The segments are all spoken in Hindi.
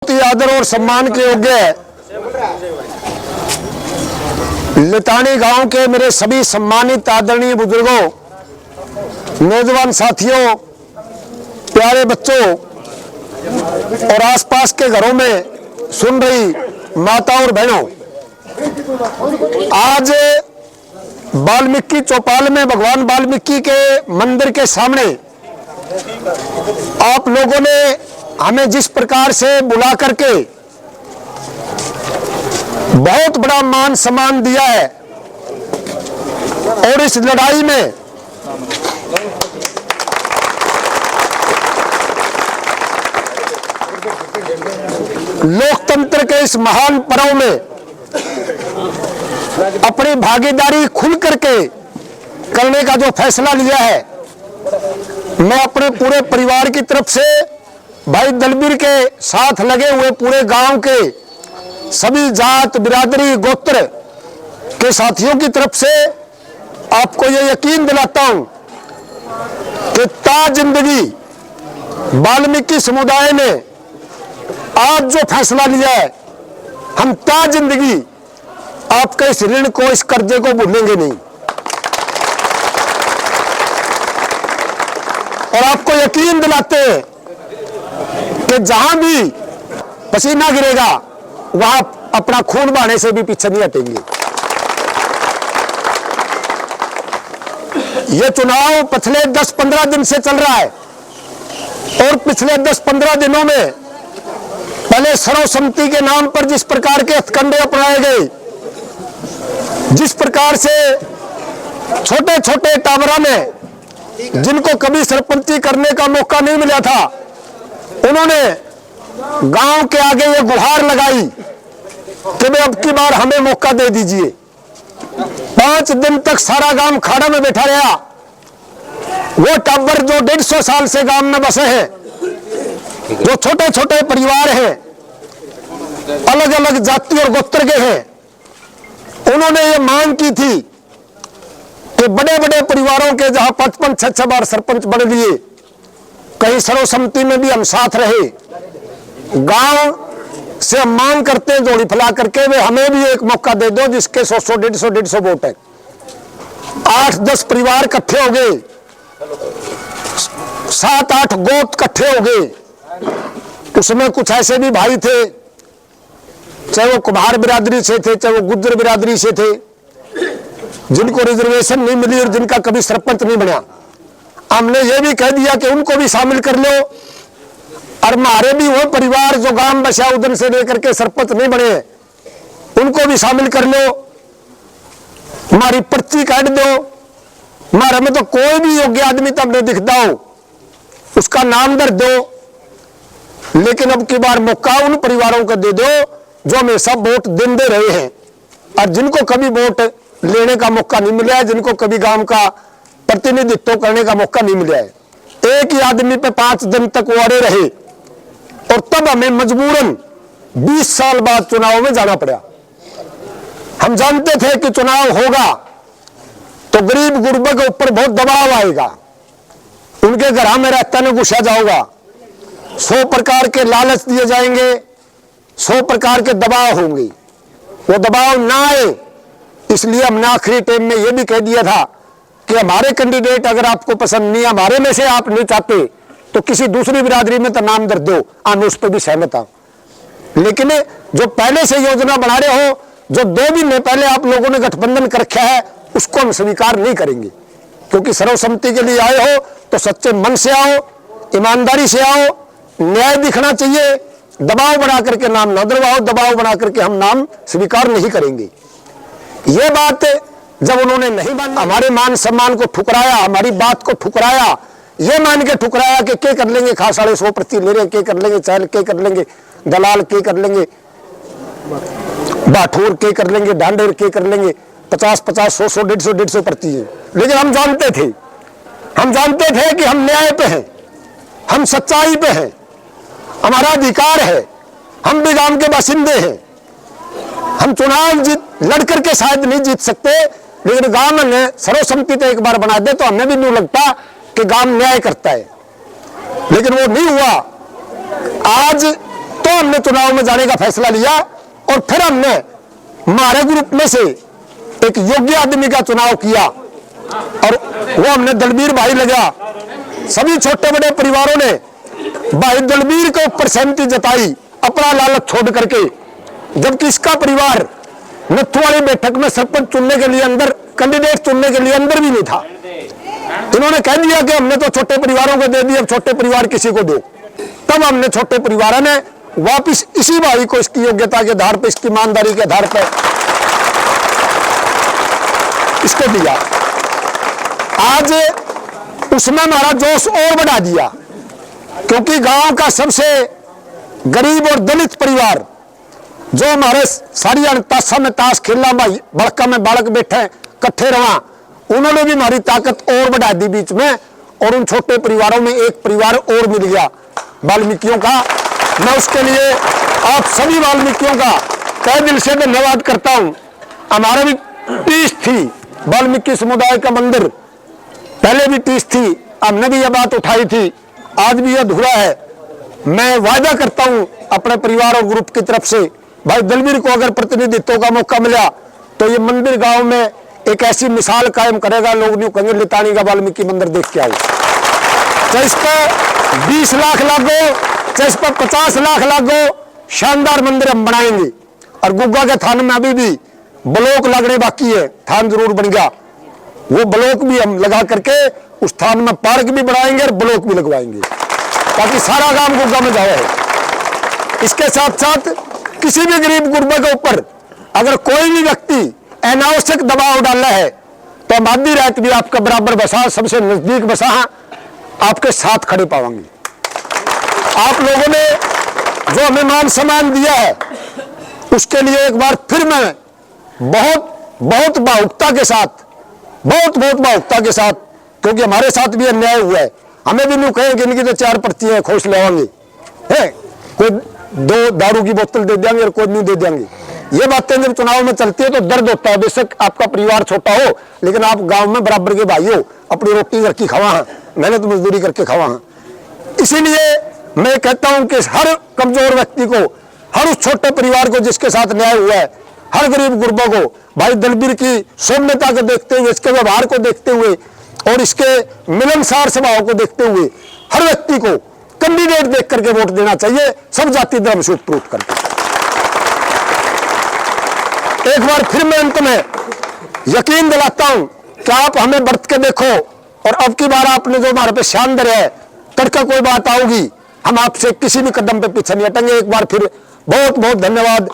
बहुत ही आदर और सम्मान के योग्य है लितानी गांव के मेरे सभी सम्मानित आदरणीय बुजुर्गों, नौजवान साथियों, प्यारे बच्चों और आसपास के घरों में सुन रही माता और बहनों, आज वाल्मीकि चौपाल में भगवान वाल्मीकि के मंदिर के सामने आप लोगों ने हमें जिस प्रकार से बुला करके बहुत बड़ा मान सम्मान दिया है और इस लड़ाई में लोकतंत्र के इस महान पर्व में अपनी भागीदारी खुल करके करने का जो फैसला लिया है, मैं अपने पूरे परिवार की तरफ से भाई दलबीर के साथ लगे हुए पूरे गांव के सभी जात बिरादरी गोत्र के साथियों की तरफ से आपको ये यकीन दिलाता हूं कि ता जिंदगी वाल्मीकि समुदाय ने आज जो फैसला लिया है, हम ता जिंदगी आपके इस ऋण को, इस कर्जे को भूलेंगे नहीं। और आपको यकीन दिलाते हैं कि जहां भी पसीना गिरेगा वहां अपना खून बहाने से भी पीछे नहीं हटेंगे। यह चुनाव पिछले 10-15 दिन से चल रहा है और पिछले 10-15 दिनों में पहले सर्वसम्मति के नाम पर जिस प्रकार के हथकंडे अपनाए गए, जिस प्रकार से छोटे छोटे टावरों में जिनको कभी सरपंची करने का मौका नहीं मिला था, उन्होंने गांव के आगे ये गुहार लगाई कि भाई अब की बार हमें मौका दे दीजिए। 5 दिन तक सारा गांव खाड़ा में बैठा रहा। वो टावर जो 150 साल से गांव में बसे हैं, जो छोटे छोटे परिवार हैं, अलग अलग जाति और गोत्र के हैं, उन्होंने ये मांग की थी कि बड़े बड़े परिवारों के जहां 5-5-6 बार सरपंच बन लिए, कहीं सर्वसम्मति में भी हम साथ रहे। गांव से हम मांग करते हैं जोड़ी फैला करके, वे हमें भी एक मौका दे दो जिसके 100-150 वोट है। 8-10 परिवार इकट्ठे हो गए, 7-8 गोत इकट्ठे हो गए। उसमें कुछ ऐसे भी भाई थे, चाहे वो कुम्हार बिरादरी से थे, चाहे वो गुज्जर बिरादरी से थे, जिनको रिजर्वेशन नहीं मिली और जिनका कभी सरपंच नहीं बना। हमने ये भी कह दिया कि उनको भी शामिल कर लो, और हमारे भी वो परिवार जो गांव बसा उधर से लेकर के सरपंच नहीं बने, उनको भी शामिल कर लो, हमारी पर्ची काट दो। हमारे में तो कोई भी योग्य आदमी तब नहीं दिखता हो, उसका नाम दर्ज दो, लेकिन अब की बार मौका उन परिवारों को दे दो जो हमेशा वोट दे रहे हैं और जिनको कभी वोट लेने का मौका नहीं मिला है, जिनको कभी गांव का प्रतिनिधित्व करने का मौका नहीं मिला है। एक ही आदमी पे 5 दिन तक वो अड़े रहे और तब हमें मजबूरन 20 साल बाद चुनाव में जाना पड़ा। हम जानते थे कि चुनाव होगा तो गरीब गुरबा के ऊपर बहुत दबाव आएगा, उनके घर में रहता न घुसा जाओगा, 100 प्रकार के लालच दिए जाएंगे, 100 प्रकार के दबाव होंगे। वो दबाव ना आए इसलिए हमने आखिरी टाइम में यह भी कह दिया था कि हमारे कैंडिडेट अगर आपको पसंद नहीं, हमारे में से आप नहीं चाहते तो किसी दूसरी बिरादरी में तो नाम दर्ज दो। हम उस पर भी सहमत हूं, लेकिन जो पहले से योजना बना रहे हो, जो 2 महीने पहले आप लोगों ने गठबंधन कर रखा है, उसको हम स्वीकार नहीं करेंगे। क्योंकि सर्वसम्मति के लिए आए हो तो सच्चे मन से आओ, ईमानदारी से आओ, न्याय दिखना चाहिए। दबाव बना करके नाम न दरवाओ, दबाव बना करके हम नाम स्वीकार नहीं करेंगे। ये बात जब उन्होंने नहीं माना, हमारे मान सम्मान को ठुकराया, हमारी बात को ठुकराया, ये मान के ठुकराया कि क्या कर लेंगे, खा 150 पर्ची ले रहे, क्या कर लेंगे, चहल क्या कर लेंगे, दलाल क्या कर लेंगे, बाठोर क्या कर लेंगे, ढांडेर क्या कर लेंगे, 50-50, 100-100, 150 पर्ची है। लेकिन हम जानते थे कि हम न्याय पे हैं, हम सच्चाई पे हैं, हमारा अधिकार है, हम भी गांव के बासिंदे हैं। हम चुनाव लड़ करके शायद नहीं जीत सकते, लेकिन गांव ने सर्वसम्मति तो एक बार बना दे तो हमें भी नहीं लगता कि गांव न्याय करता है, लेकिन वो नहीं हुआ। आज तो हमने चुनाव में जाने का फैसला लिया और फिर हमने हमारे ग्रुप में से एक योग्य आदमी का चुनाव किया और वो हमने दलबीर भाई लगा। सभी छोटे बड़े परिवारों ने भाई दलबीर के ऊपर सहमति जताई अपना लालच छोड़ करके, जबकि इसका परिवार नत्थू वाली बैठक में सरपंच चुनने के लिए अंदर, कैंडिडेट चुनने के लिए अंदर भी नहीं था। इन्होंने कह दिया कि हमने तो छोटे परिवारों को दे दिया, अब छोटे परिवार किसी को दो। तब हमने छोटे परिवारों ने वापिस इसी भाई को इसकी योग्यता के आधार पर, इसकी ईमानदारी के आधार पर इसको दिया। आज उसमें हमारा जोश और बढ़ा दिया, क्योंकि गांव का सबसे गरीब और दलित परिवार जो हमारे सारी ताशा में ताश खेलना, भाई बड़का में बालक बैठे इकट्ठे रहा, उन्होंने भी हमारी ताकत और बढ़ा दी बीच में। और उन छोटे परिवारों में एक परिवार और मिल गया वाल्मीकियों का। मैं उसके लिए आप सभी वाल्मीकियों का तहे दिल से धन्यवाद करता हूं। हमारा भी टीस थी वाल्मीकि समुदाय का मंदिर, पहले भी टीस थी, हमने भी यह बात उठाई थी, आज भी यह अधूरा है। मैं वायदा करता हूं अपने परिवार और ग्रुप की तरफ से, भाई दलबीर को अगर प्रतिनिधित्व का मौका मिला तो ये मंदिर गांव में एक ऐसी मिसाल कायम करेगा, लोग न्यू कहेंगे लितानी का वाल्मीकि मंदिर देख के आओ। चाहे इस पर 20 लाख लागो, चाहे इस पर 50 लाख लागो, शानदार मंदिर हम बनाएंगे। और गुग्गा के थान में अभी भी ब्लॉक लगने बाकी है, थान जरूर बन गया, वो ब्लॉक भी हम लगा करके उस थान में पार्क भी बनाएंगे और ब्लॉक भी लगवाएंगे, ताकि सारा काम गुग्गा में जाए। इसके साथ साथ किसी भी गरीब गुरबा के ऊपर अगर कोई भी व्यक्ति अनावश्यक दबाव डाला है तो हम आधी रात भी आपका बराबर बसा, सबसे नजदीक बसा, आपके साथ खड़े पाएंगे। आप लोगों ने जो हमें मान सम्मान दिया है उसके लिए एक बार फिर मैं बहुत भावुकता के साथ, बहुत भावुकता के साथ, क्योंकि हमारे साथ भी अन्याय हुआ है, हमें भी नहीं कहेंगे इनकी तो 4 पर्चियां खोज लेवाएंगे, है कोई 2 दारू की बोतल दे देंगे और कोई नहीं दे देंगे। ये बातें जब चुनाव में चलती है तो दर्द होता है। बेशक आपका परिवार छोटा हो, लेकिन आप गांव में बराबर के भाई हो, अपनी रोटी घर की खवा है, मेहनत मजदूरी करके खवा है। इसीलिए मैं कहता हूं कि हर कमजोर व्यक्ति को, हर उस छोटे परिवार को जिसके साथ न्याय हुआ है, हर गरीब गुरबा को भाई दलबीर की सौम्यता को देखते हुए, इसके व्यवहार को देखते हुए और इसके मिलनसार स्वभाव को देखते हुए हर व्यक्ति को कैंडिडेट देख करके वोट देना चाहिए, सब जाति धर्म से उत्प्रोत करके। एक बार फिर मैं अंत में यकीन दिलाता हूं कि आप हमें बरत के देखो, और अब की बार आपने जो हमारे पे शानदार है, तड़का कोई बात आओगी, हम आपसे किसी भी कदम पे पीछे नहीं हटेंगे। एक बार फिर बहुत धन्यवाद।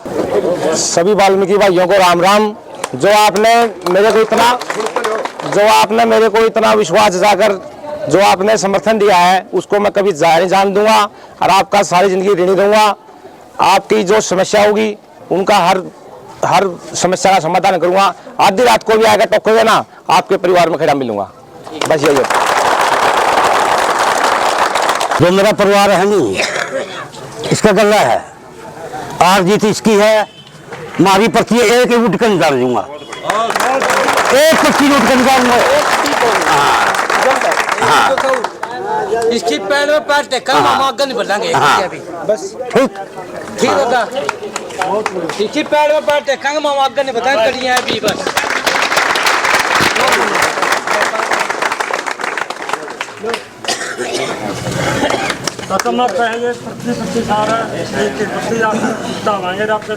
सभी वाल्मीकि भाइयों को राम राम। जो आपने मेरे को इतना विश्वास जताकर जो आपने समर्थन दिया है उसको मैं कभी नहीं जान दूंगा, और आपका सारी जिंदगी ऋणी रहूंगा। आपकी जो समस्या होगी उनका हर समस्या का समाधान करूंगा। आधी रात को भी आएगा टोकोगे ना, आपके परिवार में खड़ा मिलूंगा, बस यही है। जो मेरा परिवार है नहीं, इसका गला है, हार जीत इसकी है। मारी पर्ची एक उठ कर निकाल दूंगा, एक पर्ची उठ कर निकालूंगा। इसकी पैर में पैर टेका, हम आगे नहीं बढ़ेंगे। बस ठीक होगा। इसकी पैर में पैर टेकेंगे, हम आगे नहीं बढ़ेंगे। करिए अभी बस मैं पहले 25 आ रहा है, 25 दावाएंगे आपके